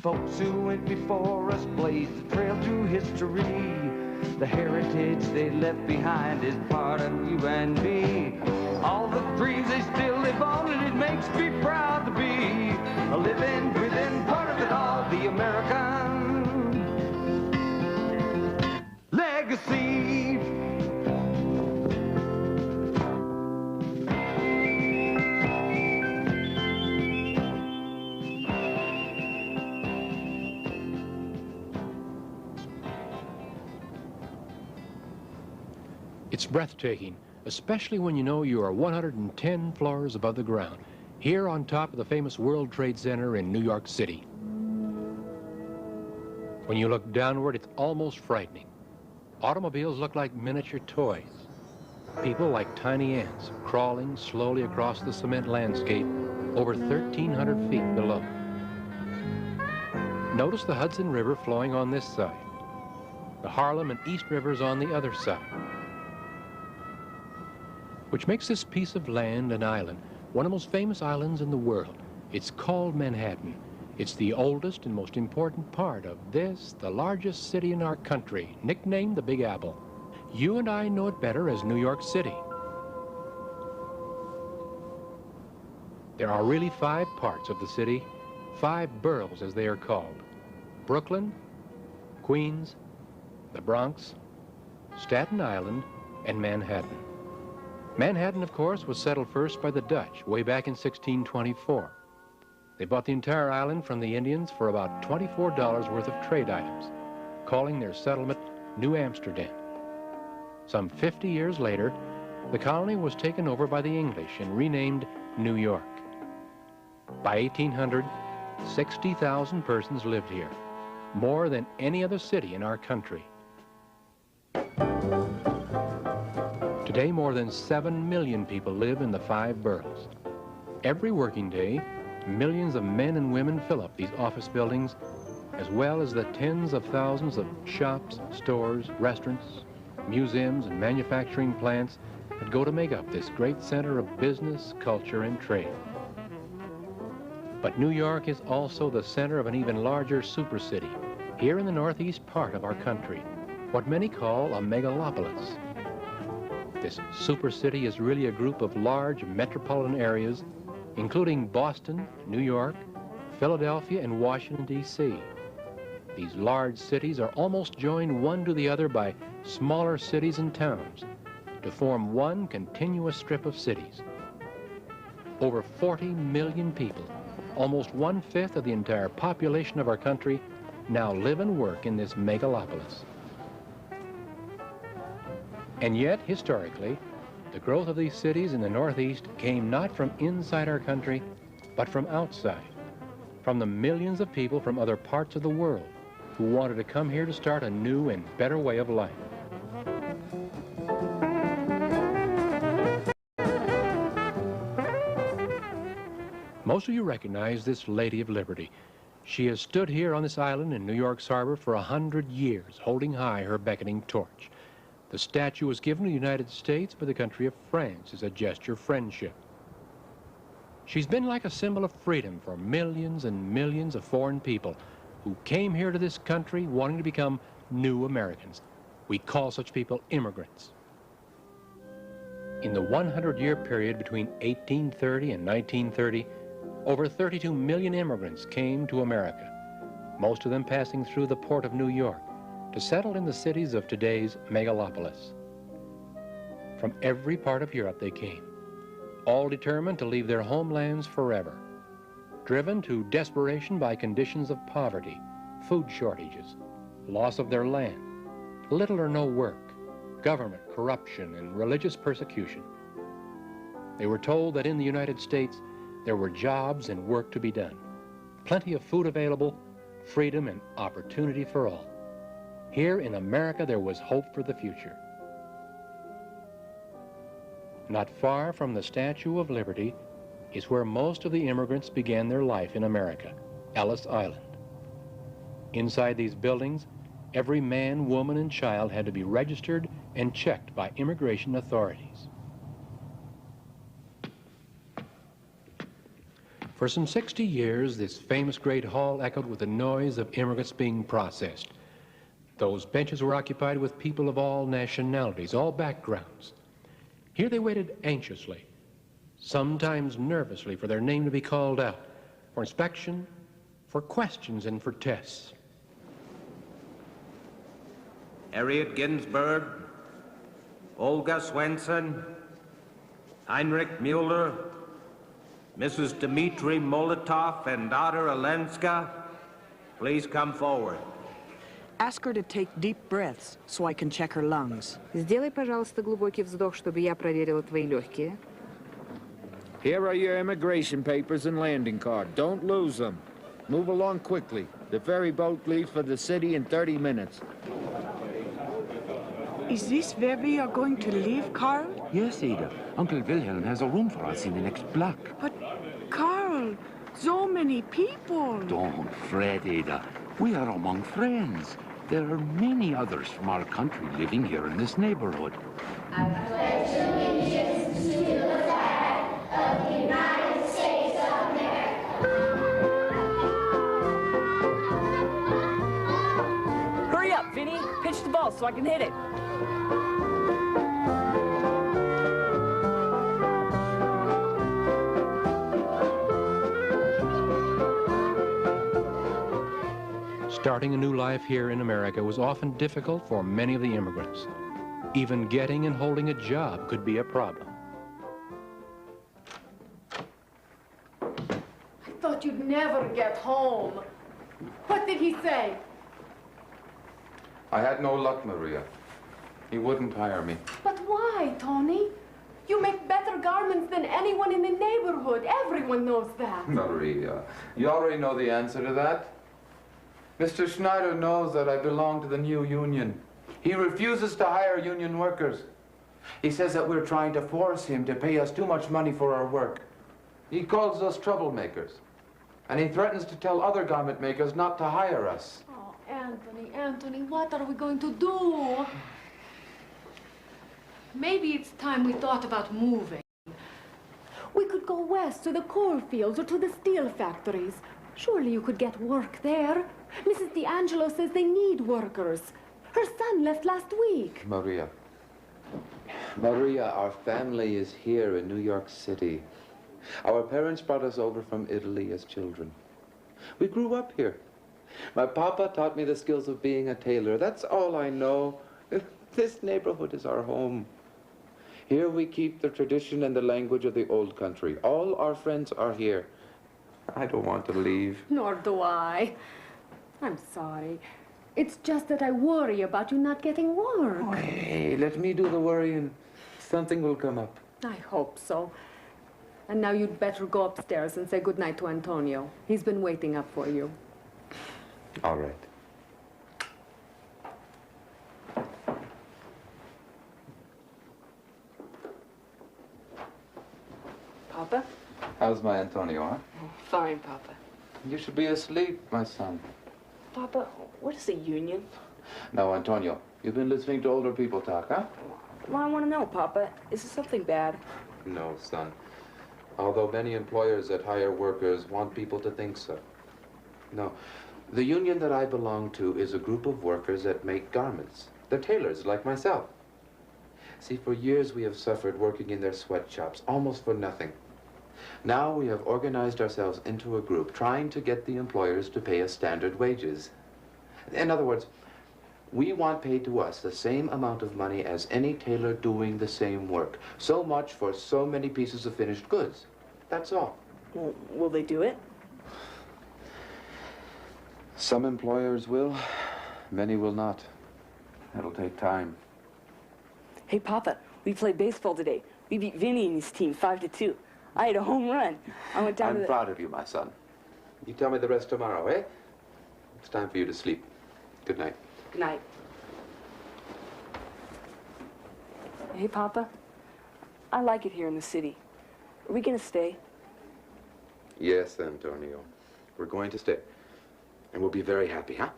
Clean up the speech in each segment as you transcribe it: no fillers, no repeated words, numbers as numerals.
Folks who went before us blazed the trail through history. The heritage they left behind is part of you and me. All the dreams they still live on, and it makes me proud to be a living, breathing part of it all, the American legacy. It's breathtaking, especially when you know you are 110 floors above the ground, here on top of the famous World Trade Center in New York City. When you look downward, it's almost frightening. Automobiles look like miniature toys. People like tiny ants crawling slowly across the cement landscape over 1,300 feet below. Notice the Hudson River flowing on this side, the Harlem and East Rivers on the other side, which makes this piece of land an island, one of the most famous islands in the world. It's called Manhattan. It's the oldest and most important part of this, the largest city in our country, nicknamed the Big Apple. You and I know it better as New York City. There are really 5 parts of the city, 5 boroughs as they are called: Brooklyn, Queens, the Bronx, Staten Island, and Manhattan. Manhattan, of course, was settled first by the Dutch way back in 1624. They bought the entire island from the Indians for about $24 worth of trade items, calling their settlement New Amsterdam. Some 50 years later, the colony was taken over by the English and renamed New York. By 1800, 60,000 persons lived here, more than any other city in our country. Today, more than 7 million people live in the 5 boroughs. Every working day, millions of men and women fill up these office buildings, as well as the tens of thousands of shops, stores, restaurants, museums, and manufacturing plants that go to make up this great center of business, culture, and trade. But New York is also the center of an even larger supercity, here in the northeast part of our country, what many call a megalopolis. This supercity is really a group of large metropolitan areas, including Boston, New York, Philadelphia, and Washington, D.C. These large cities are almost joined one to the other by smaller cities and towns to form one continuous strip of cities. Over 40 million people, almost 1/5 of the entire population of our country, now live and work in this megalopolis. And yet, historically, the growth of these cities in the Northeast came not from inside our country, but from outside, from the millions of people from other parts of the world who wanted to come here to start a new and better way of life. Most of you recognize this Lady of Liberty. She has stood here on this island in New York's harbor for 100 years, holding high her beckoning torch. The statue was given to the United States by the country of France as a gesture of friendship. She's been like a symbol of freedom for millions and millions of foreign people who came here to this country wanting to become new Americans. We call such people immigrants. In the 100-year period between 1830 and 1930, over 32 million immigrants came to America, most of them passing through the port of New York, to settle in the cities of today's megalopolis. From every part of Europe they came, all determined to leave their homelands forever, driven to desperation by conditions of poverty, food shortages, loss of their land, little or no work, government corruption, and religious persecution. They were told that in the United States there were jobs and work to be done, plenty of food available, freedom and opportunity for all. Here in America, there was hope for the future. Not far from the Statue of Liberty is where most of the immigrants began their life in America, Ellis Island. Inside these buildings, every man, woman, and child had to be registered and checked by immigration authorities. For some 60 years, this famous great hall echoed with the noise of immigrants being processed. Those benches were occupied with people of all nationalities, all backgrounds. Here they waited anxiously, sometimes nervously, for their name to be called out, for inspection, for questions, and for tests. Harriet Ginsburg, Olga Swenson, Heinrich Mueller, Mrs. Dmitry Molotov, and Ada Olenska, please come forward. Ask her to take deep breaths so I can check her lungs. Сделай, пожалуйста, глубокий вздох, чтобы я проверила твои легкие. Here are your immigration papers and landing card. Don't lose them. Move along quickly. The ferry boat leaves for the city in 30 minutes. Is this where we are going to live, Carl? Yes, Ada. Uncle Wilhelm has a room for us in the next block. But, Carl, so many people. Don't fret, Ada. We are among friends. There are many others from our country living here in this neighborhood. I pledge allegiance to the flag of the United States of America. Hurry up, Vinny. Pitch the ball so I can hit it. Starting a new life here in America was often difficult for many of the immigrants. Even getting and holding a job could be a problem. I thought you'd never get home. What did he say? I had no luck, Maria. He wouldn't hire me. But why, Tony? You make better garments than anyone in the neighborhood. Everyone knows that. Maria, you already know the answer to that. Mr. Schneider knows that I belong to the new union. He refuses to hire union workers. He says that we're trying to force him to pay us too much money for our work. He calls us troublemakers. And he threatens to tell other garment makers not to hire us. Oh, Anthony, what are we going to do? Maybe it's time we thought about moving. We could go west to the coal fields or to the steel factories. Surely you could get work there. Mrs. D'Angelo says they need workers. Her son left last week. Maria, our family is here in New York City. Our parents brought us over from Italy as children. We grew up here. My papa taught me the skills of being a tailor. That's all I know. This neighborhood is our home. Here we keep the tradition and the language of the old country. All our friends are here. I don't want to leave. Nor do I. I'm sorry. It's just that I worry about you not getting work. Oh, hey, let me do the worrying. Something will come up. I hope so. And now you'd better go upstairs and say goodnight to Antonio. He's been waiting up for you. All right. Papa? How's my Antonio, huh? Oh, fine, Papa. You should be asleep, my son. Papa, what is a union? Now, Antonio, you've been listening to older people talk, huh? Well, I want to know, Papa. Is it something bad? No, son. Although many employers that hire workers want people to think so. No. The union that I belong to is a group of workers that make garments. They're tailors, like myself. See, for years we have suffered working in their sweatshops, almost for nothing. Now we have organized ourselves into a group trying to get the employers to pay us standard wages. In other words, we want paid to us the same amount of money as any tailor doing the same work. So much for so many pieces of finished goods. That's all. Well, will they do it? Some employers will, many will not. It'll take time. Hey, Papa, we played baseball today. We beat Vinny and his team 5-2. I had a home run. I went down to I'm proud of you, my son. You tell me the rest tomorrow, eh? It's time for you to sleep. Good night. Good night. Hey, Papa, I like it here in the city. Are we gonna stay? Yes, Antonio. We're going to stay. And we'll be very happy, huh?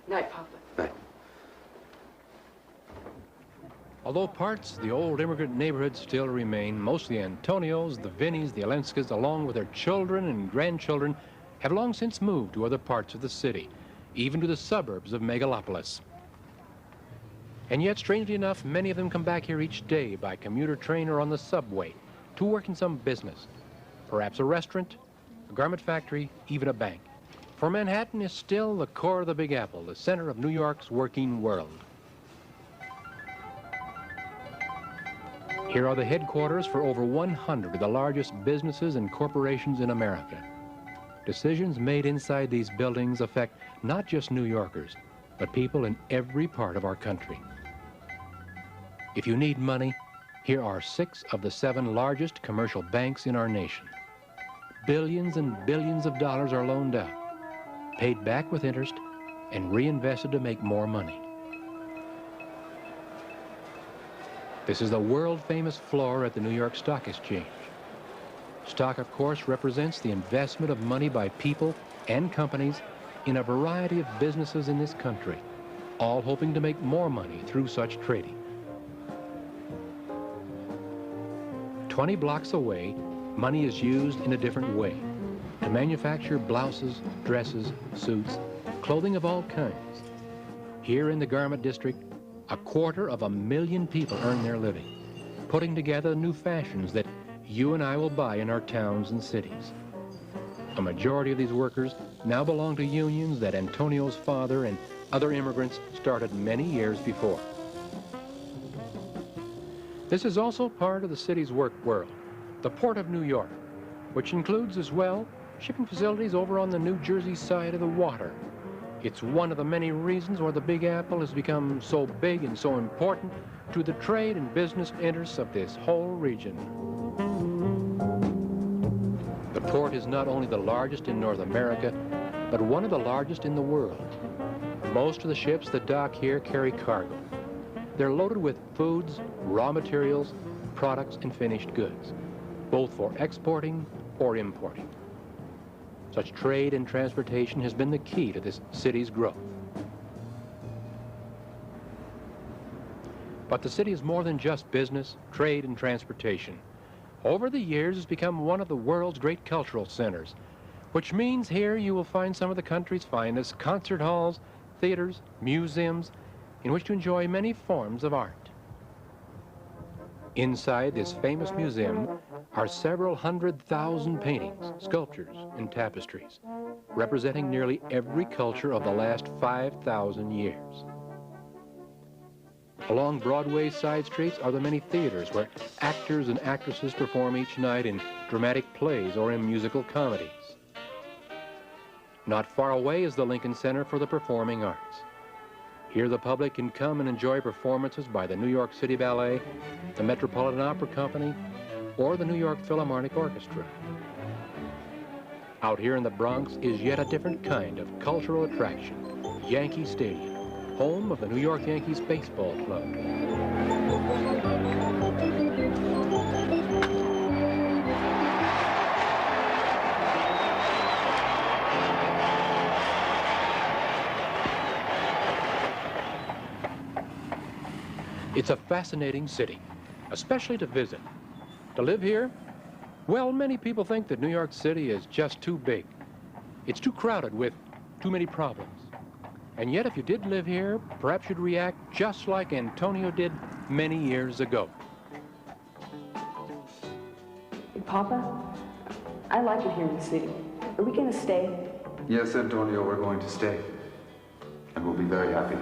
Night, Papa. Night. Although parts of the old immigrant neighborhoods still remain, most of the Antonios, the Vinnies, the Alenskas, along with their children and grandchildren, have long since moved to other parts of the city, even to the suburbs of Megalopolis. And yet, strangely enough, many of them come back here each day by commuter train or on the subway to work in some business, perhaps a restaurant, a garment factory, even a bank. For Manhattan is still the core of the Big Apple, the center of New York's working world. Here are the headquarters for over 100 of the largest businesses and corporations in America. Decisions made inside these buildings affect not just New Yorkers, but people in every part of our country. If you need money, here are 6 of the 7 largest commercial banks in our nation. Billions and billions of dollars are loaned out, paid back with interest, and reinvested to make more money. This is the world-famous floor at the New York Stock Exchange. Stock, of course, represents the investment of money by people and companies in a variety of businesses in this country, all hoping to make more money through such trading. 20 blocks away, money is used in a different way to manufacture blouses, dresses, suits, clothing of all kinds. Here in the garment district, 250,000 people earn their living, putting together new fashions that you and I will buy in our towns and cities. A majority of these workers now belong to unions that Antonio's father and other immigrants started many years before. This is also part of the city's work world, the Port of New York, which includes as well shipping facilities over on the New Jersey side of the water. It's one of the many reasons why the Big Apple has become so big and so important to the trade and business interests of this whole region. The port is not only the largest in North America, but one of the largest in the world. Most of the ships that dock here carry cargo. They're loaded with foods, raw materials, products, and finished goods, both for exporting or importing. Such trade and transportation has been the key to this city's growth. But the city is more than just business, trade, and transportation. Over the years, it's become one of the world's great cultural centers, which means here you will find some of the country's finest concert halls, theaters, museums, in which to enjoy many forms of art. Inside this famous museum are several 100,000 paintings, sculptures, and tapestries, representing nearly every culture of the last 5,000 years. Along Broadway's side streets are the many theaters where actors and actresses perform each night in dramatic plays or in musical comedies. Not far away is the Lincoln Center for the Performing Arts. Here the public can come and enjoy performances by the New York City Ballet, the Metropolitan Opera Company, or the New York Philharmonic Orchestra. Out here in the Bronx is yet a different kind of cultural attraction, Yankee Stadium, home of the New York Yankees Baseball Club. It's a fascinating city, especially to visit. To live here, well, many people think that New York City is just too big. It's too crowded with too many problems. And yet, if you did live here, perhaps you'd react just like Antonio did many years ago. Hey, Papa, I like it here in the city. Are we going to stay? Yes, Antonio, we're going to stay. And we'll be very happy.